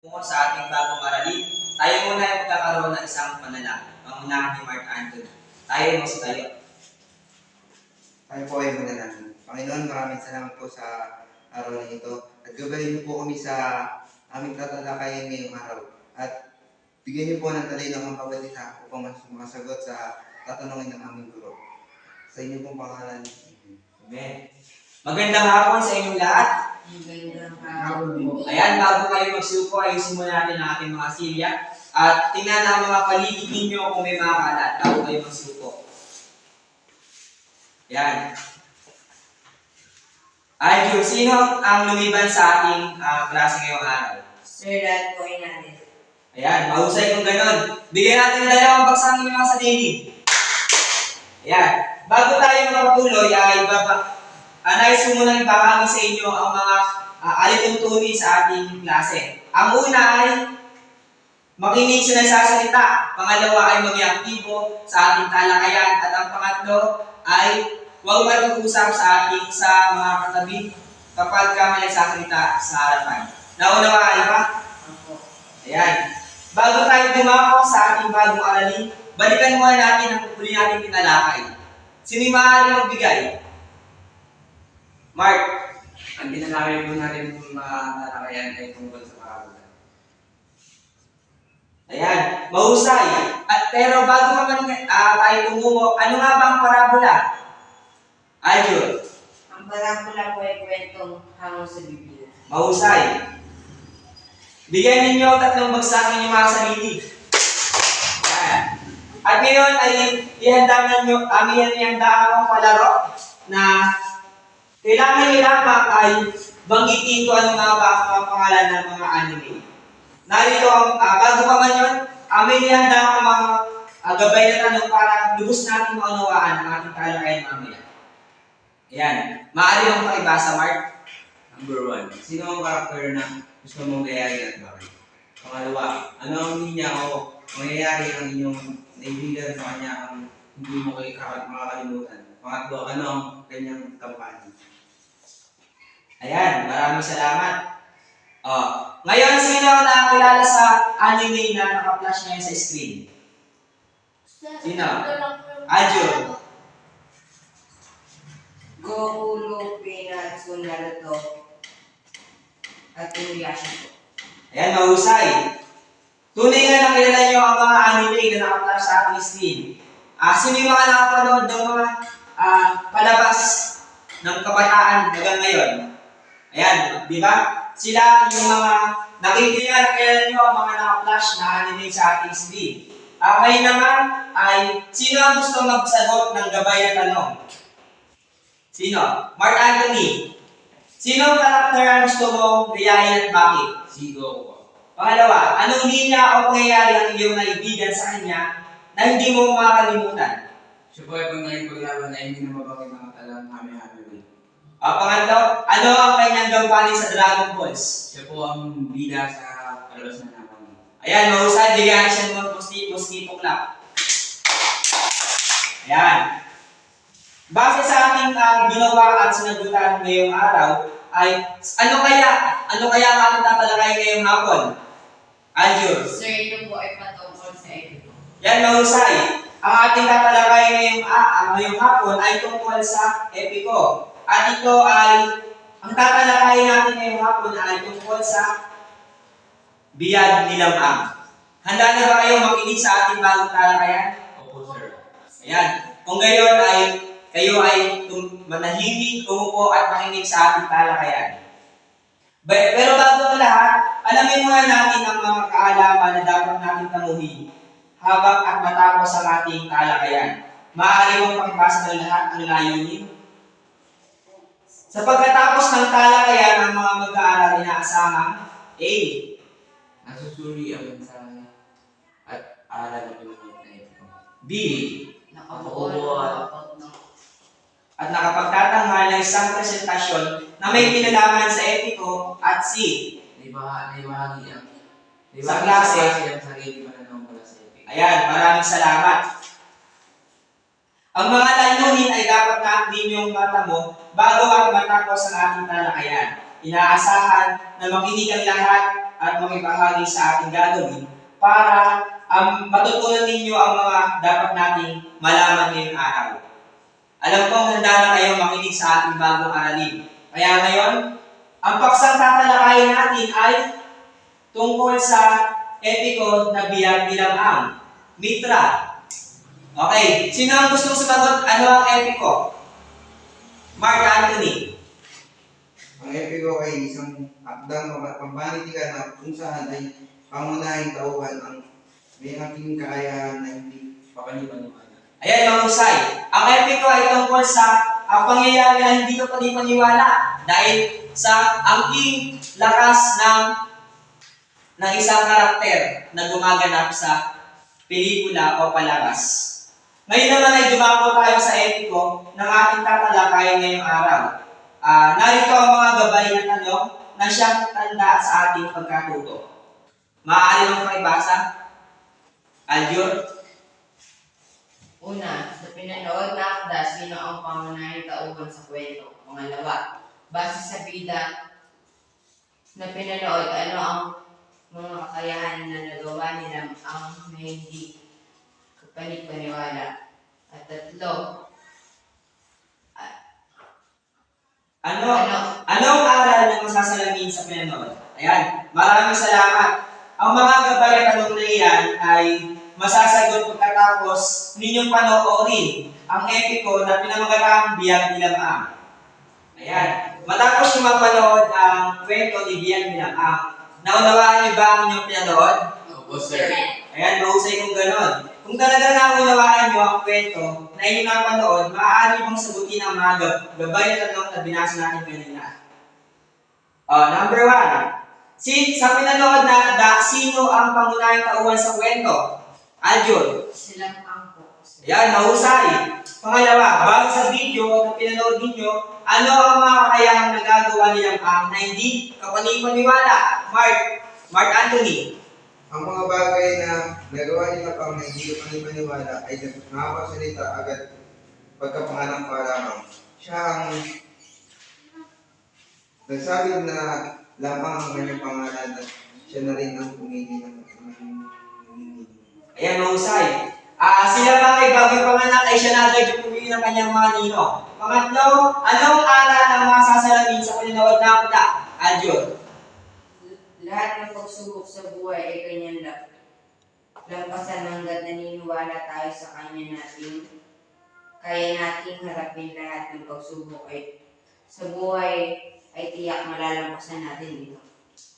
Tungo sa ating bagong aralin, tayo muna ay magkakaroon ng isang panalangin. Pangunahan ni Mark Anthony. Tayo tayo. Tayo po ay manalangin. Panginoon, maraming salamat po sa araw na ito. At gabayin niyo po kami sa aming tatalakayan ngayong araw. At bigyan niyo po ng talino ang bawat isa upang masagot sa tatanungin ng aming guro. Sa inyong pong pangalan. Amen. Magandang hapon sa inyong lahat. Ayan, bago kayo magsuko, ayusin muna natin ang ating mga silya. At tingnan ang mga paligid ninyo kung may mga kalat bago kayo magsuko. Ayan. Ay, sino ang lumiban sa ating klase ngayong araw? Sir, lahat po ay natin. Ayan, mahusay kung ganon. Bigyan natin ng dalawang baksa ng mga sa daily. Ayan, bago tayo magpatuloy ay nais ko munang ibahagi sa inyo ang mga alituntunin sa ating klase. Ang una ay makinig sa nagsasalita. Pangalawa ay maging aktibo sa ating talakayan. At ang pangatlo ay huwag mag-usap sa mga katabi kapag ka may nagsasalita sa harapan. Naunawaan ba? Ayan. Bago tayo dumako sa ating bagong aralin, balikan muna natin ang huli natin tinalakay. Sino yung maaari magbigay? Mark. Ang tinalakay po natin kung matalakayan ay tungkol sa parabola. Ayan, mahusay. Pero bago naman tayo tumungo, ano nga ba ang parabola? Ayun. Ang parabola po ay kwentong hango sa Biblia. Mahusay. Bigyan ninyo ang tatlong bagsak ng inyong mga sarili. Ayan. At ngayon ay ihanda ang palaro na kailangan nyo lamang ay banggitin ko ano nga ba ang pangalan ng mga anime. Narito ang, bago pa man yun, may nihanda ang mga gabay na tanong para lubos natin maunawaan ang ating talakayan mamaya. Ayan. Maaari mong pakibasa, Mark? Number 1. Sino ang karakter na gusto mong gayahin at bakit? Pangalawa, ano ang linya o mangyayari ang inyong naibigan sa kanya ang hindi mo makakalimutan? Pangatlo, ano ang kanyang kampanya? Ayan, maraming salamat. Ngayon, sino ang nakakilala sa anime na naka-flash ngayon sa screen? Sino? Adjo. Goku, Luffy, Natsu, Naruto, at Inuyasha po. Ayan, mahusay. Tunay nga nakilala nyo ang mga anime na naka-flash sa ating screen. Sino yung mga nakapanood ng mga palabas ng kabataan hanggang ngayon? Ayan, di ba? Sila yung mga nakikilala nyo ang mga naka-flash na anime sa ating screen. Ngayon naman ay sino ang gusto magsagot ng gabay na tanong? Sino? Mark Anthony. Sino ang karakter ang gusto mong gayahin at bakit? Si Goku po. Pangalawa, anong linya o pangyayari ang iyong naibigan sa kanya na hindi mo makakalimutan? Siya po ay pang paglaban na hindi na mabagay mga talang hami-hami rin. Pangatlo, ano ang kanyang gampanin sa Dragon Balls? Siya po ang bida sa palabas na naman. Ayan, mahusay, bigyan siya ng mosquito clap. Ayan. Base sa ating ginawa at sinagutan ngayong araw, ay ano kaya ang ating tatalakay ngayong hapon? Adjo. Sir, ito po ay patungkol sa ito. Yan, mahusay. Ang ating tatalakay ngayong hapon ay tungkol sa epiko. At ito ay, ang tatalakay natin ngayong hapon ay tungkol sa biyag ni Lamang. Handa na ba kayo makinig sa ating bagong talakayan? Opo, sir. Ayan. Kung gayon ay kayo ay manahimik, umupo at makinig sa ating talakayan. Pero bago ang lahat, alamin muna natin ang mga kaalaman na dapat natin tanguhin habang at matapos ang ating talakayan. Maaari mong pakibasa ng lahat ang layunin. Sa pagkatapos ng talakayan, ang mga mag-aaral inaasahan, A. Nasusuri ang mensahe at aral na pinunod na ito. B. Nakabuo At nakapagtatanghal ng isang presentasyon na may kinalaman sa etiko at C. Naibahagi Sa klase. ang sarili pananaw mula sa epik. Ayan, maraming salamat. Ang mga layunin ay dapat ninyong matamo bago at matapos ang ating talakayan. Inaasahan na makinig ang lahat at makibahagi sa ating gagawin para matutunan ninyo ang mga dapat nating malaman ngayong araw. Alam kong handa na kayong makinig sa ating bagong aralin. Kaya ngayon, ang paksang tatalakayin natin ay tungkol sa epiko na biyag bilang ang Mitra. Okay, sino ang gustong sumagot? Ano ang epiko? Mark Anthony. Ang epiko ay isang akdang pambanitikan na kung saan ay pangunahing tauhan ang may aking kakayahan na hindi Papanipan. Ayan, mahusay. Ang epiko ay tungkol sa pangyayari na hindi ka panipaniwala dahil sa angking lakas ng isang karakter na gumaganap sa pelikula o palabas. Ngayon naman ay dumako tayo sa epiko ng ating tatalakayin ngayong araw. Narito ang mga gabay na tanong na siyang tanda sa ating pagkatuto. Maaari mong pakibasa? Aljur? Una, sa pinanood na akda, sino ang pangunahing tauhan sa kwento? Pangalawa, base sa bida na pinanood, ano ang mga kakayahan na nagawa nila ang hindi kapanipaniwala? At tatlo, Anong aral na masasalamin sa pinanood? Ayan, maraming salamat. Ang mga gabay na tanong na iyan ay masasagot pagkatapos ninyong panoorin ang epiko na pinamagatang Biyag Bilang Ang. Ayan, matapos nyo mapanood ang kwento ni Biyag Bilang Ang, naunawaan niyo ba ang inyong pinanood? Opo, sir. Ayan, mahusay kong ganon. Kung talaga naunawaan niyo ang kwento na inyong napanood, maaari mong sagutin ang mga gabay na tanong na binasa natin kanina. Number 1. Sa pinanood na akda, sino ang pangunahing tauhan sa kwento? Aljur. silang angko. Ayan, mahusay. Pangalawa, base sa video na pinanood ninyo, ano ang mga kakayahang nagagawa nilang ang na hindi kapanipaniwala? Mark Anthony. ang mga bagay na nagawa nila pang na hindi ko panipaniwala ay nakapagsalita agad pagkapanganak pa lamang. Siya ang nagsabi na lamang ang kanyang pangalan at siya na rin ang pumili ng Ayan, mahusay. Sila pa kay bagong panganak ay siya na agad yung pumili ng kanyang mga ninong. Pangatlo, anong aral ang masasalamin sa pinanood na akda? Aljur. Lahat ng pagsubok sa buhay ay kanyang lampasan hanggat naniniwala tayo sa kanya kaya nating harapin lahat ng pagsubok ay sa buhay ay tiyak malalampasan natin ito.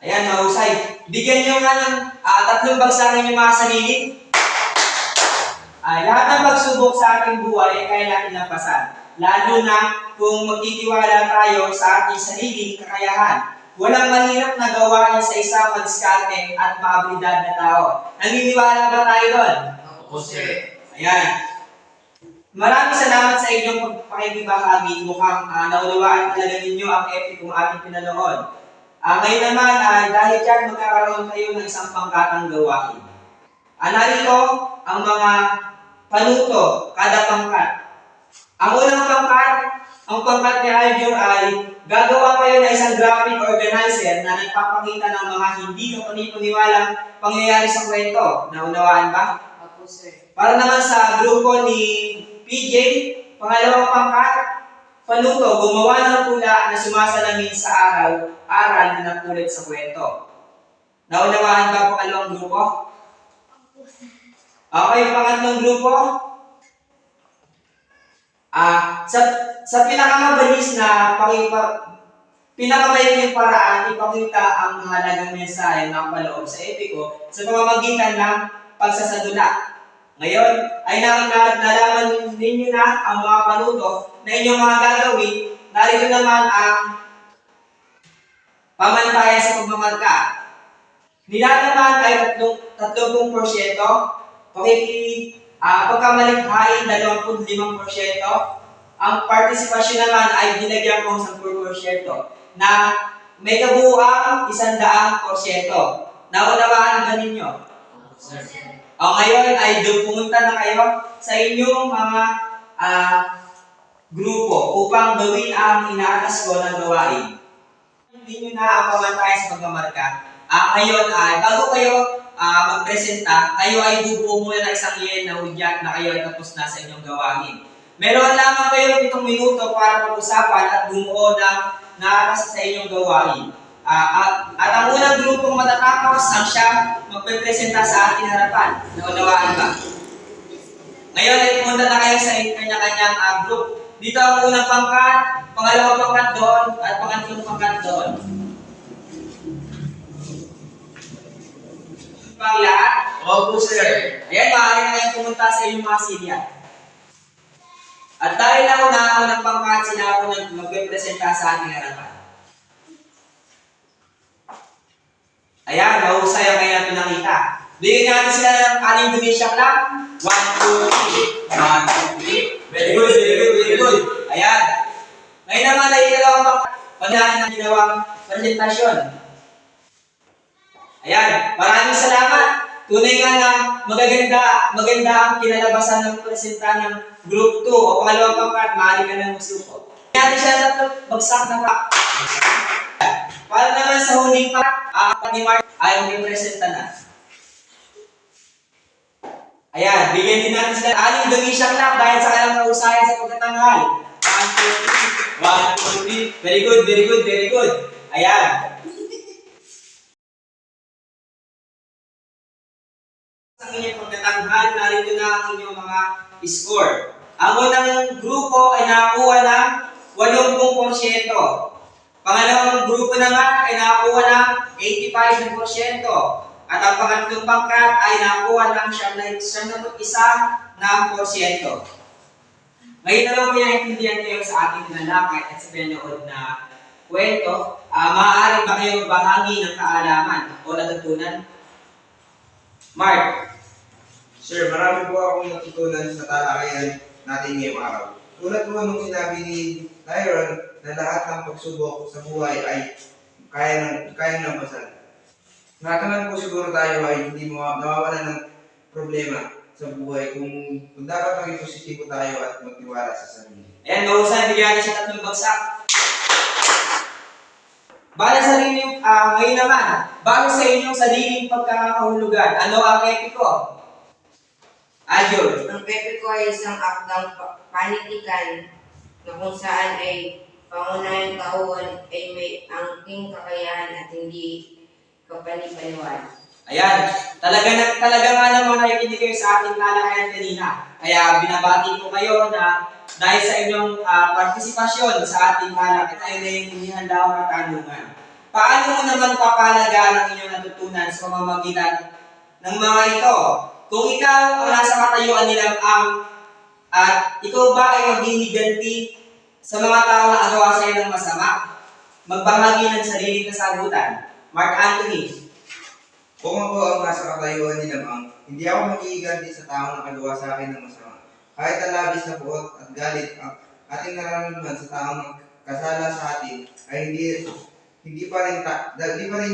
Ayan, mahusay. Bigyan nyo nga ng tatlong bagsakan yung mga sarili. Lahat ng pagsubok sa ating buhay ay kaya natin lampasan. Lalo na kung magtitiwala tayo sa ating sariling kakayahan. Walang mahirap na gawain sa isang madiskarte at maabilidad na tao. Naniniwala ba tayo doon? Opo, sir. Ayan. Maraming salamat sa inyong pakikibahagi. Mukhang naunawaan talaga ninyo ang epic kung ating pinanood. Ngayon naman, dahil dyan magkakaroon kayo ng isang pangkatang gawain. Narito ang mga panuto, kada pangkat. Ang unang pangkat, ang pangkat ni Aljur ay gagawa kayo ng isang graphic organizer na nagpapakita ng mga hindi kapanipaniwalang pangyayari sa kwento. Naunawaan ba? Ako, sir. Para naman sa grupo ni PJ, pangalawang pangkat, panuto, gumawa ng tula na sumasalamin sa aral na napulit sa kwento. Naunawaan ba pangalawang grupo? Okay, pangatlong grupo. Sa pinakamabilis na pinakamaikling paraan, ipakita ang mahalagang mensahe na paloob sa epiko sa pamamagitan ng pagsasadula. Ngayon, ay nalaman ninyo na ang mga panuto na inyong mga gagawin. Narito naman ang pamantayan sa pagmamarka. Nilalaman ay 30%, pagkamalikhain 25%, ang partisipasyon naman ay binagyan ko 10% na may kabuuang 100%. Naunawaan ba ninyo? Sir. Ngayon ay pumunta na kayo sa inyong mga grupo upang gawin ang inaatas ko na gawain. Hindi nyo na ang pamantayan sa pagmamarka. Ngayon ay bago kayo magpresenta, kayo ay bubuo muna ng isang liyen na hudyat na kayo ay tapos na sa inyong gawain. Meron lamang kayo 7 minuto para pag-usapan at bumuo ng naatas sa inyong gawain. At ang unang grupong matatapos ang siyang magpipresenta sa ating harapan. Naunawaan ba? Ngayon ay pumunta na kayo sa kanya-kanyang group. Dito ang unang pangkat, pangalawang pangkat doon, at pangatlong pangkat doon. Pang lahat? Opo, sir. Ayan, maaari na kayong pumunta sa inyong mga silya. At dahil ako na unang pangkat, sila ako magpipresenta sa ating harapan. Ayan, mahusay ang kaya pinakita. Bigyan natin sila ng aling Domitia clap. 1, 2, 3. 1, 2, 3. Very good, very good, very good. Ayan. Ngayon naman ay dalawang pangkat. Panahin ang ginawang presentasyon. Ayan, maraming salamat. Tunay nga na maganda ang kinalabasan ng presenta ng Group 2 o pangalawang pangkat, maaari ka ng magsuko. Natin siya na bagsak na pa. Para naman sa huling pangkat, ni Mark ay mag-presenta na. Ayan, bigyan din natin sila aling Domitia clap dahil sa kanilang kahusayan sa pagtatanghal. 1, 2, 3. 1, 2, 3. Very good, very good, very good. Ayan. Sa inyong pagtatanghal, narito na ang inyong mga score. Ang unang grupo ay nakakuha ng 80%. Pangalawang grupo naman ay nakakuha ng 85%. At ang pangatlong pangkat ay nakakuha ng 91%. Ngayon na lang pinaintindihan kayo sa ating tinalakay at sa pinanood na kwento, maaari ba kayo magbahagi ng kaalaman o natutunan? Mark. Sir, marami po akong natutunan sa talakayan natin ngayong araw. Tulad po nung sinabi ni Tyron na lahat ng pagsubok sa buhay ay kayang lampasan. Lahat naman po siguro tayo ay hindi nawawalan ng problema sa buhay kung dapat maging positibo tayo at magtiwala sa sarili. Ayan, mahusay, bigyan natin siya 3 bagsak. Bale sa inyong, ngayon naman, bago sa inyong sariling pagkakahulugan, ano ang epiko? Adyo. Ang pepe ko ay isang akdang panitikan na kung saan ay pangunahing tauhan ay may angking kakayahan at hindi kapanipaniwala. Ayan, talaga nga naman nakikinig kayo sa ating talakayan kanina. Kaya binabati ko kayo na dahil sa inyong partisipasyon sa ating talakayan, tayo na yung inihanda ang katanungan. Paano mo naman papalagaan ang inyong natutunan sa pamamagitan ng mga ito? Kung ikaw ang nasa katayuan nilang at ikaw ba ay maghihiganti sa mga tao na agawa sa iyo ng masama, magbahagi ng sariling kasagutan. Mark Anthony. Kung ako ang nasa katayuan ni Lamang, hindi ako maghihiganti sa taong nakagawa sa akin ng masama. Kahit ang labis na puot at galit ang ating nararamdaman sa taong kasala sa atin, ay hindi pa rin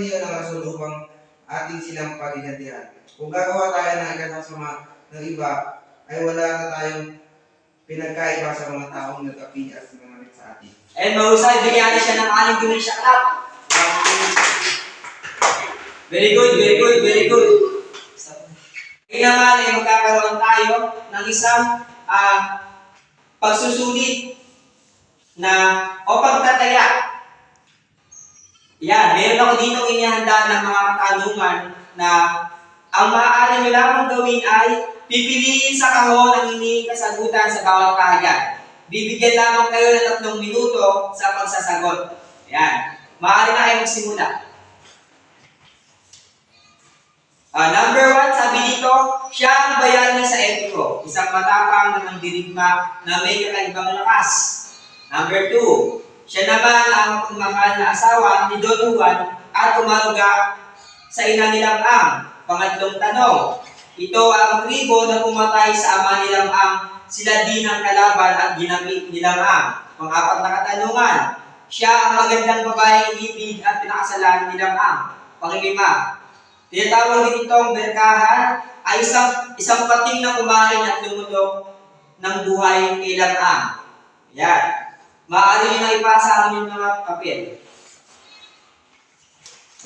yun ang rason upang ating silang paghigantihan. Kung gagawa tayo ng ikasasama ng iba, ay wala na tayong pinagkaiba sa mga taong nag-apili at nangalit sa atin. And mahusay, bigyan natin siya ng aling Domitia clap. Very good, very good, very good. Ngayon naman ay magkakaroon tayo ng isang pagsusulit o pagtataya. Yan, meron ako dito inihanda ng mga katanungan na ang maaari nyo lamang gawin ay pipiliin sa kahon ang hinihingi kasagutan sa bawat kahagad. Bibigyan lamang kayo ng 3 minuto sa pagsasagot. Yan, maaari na kayo magsimula. Number 1, sabi dito, siya ang bayani sa etiko, isang matapang na mandirigma na may kakaibang lakas. Number 2, siya naman ang pagmamahal na asawa ni Don Juan at umaruga sa ina nilang Pangatlong tanong, ito ang tribo na pumatay sa ama nilang sila din ang kalaban at ginamit nilang Pang-4 na katanungan, siya ang magandang babaeng ibig at pinakasalan nilang Pang-5, tinatawag din itong berkahan ay isang pating na kumain at lumulong ng buhay kailang Yan. Maaari nyo na ipasa ang inyong mga papel.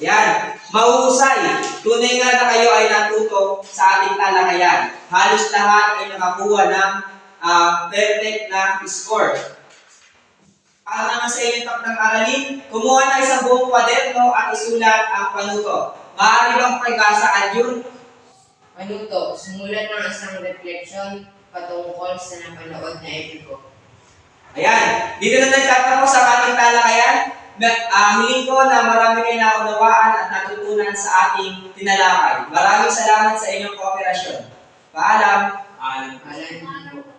Ayan, mahusay. Tunay nga na kayo ay natuto sa ating talakayan. Halos lahat ay nakakuha ng perfect na score. Para naman sa inyong takdang aralin, kumuha ng isang buong kwaderno at isulat ang panuto. Maaari bang pagkasaan yun? Panuto, sumulat ng isang refleksyon patungkol sa napanood na epiko. Ayan, dito na nagtatapos ang ating talakayan. Hiling ko na marami kayo naunawaan at natutunan sa ating tinalakay. Maraming salamat sa inyong kooperasyon. Paalam! Alam. Alam.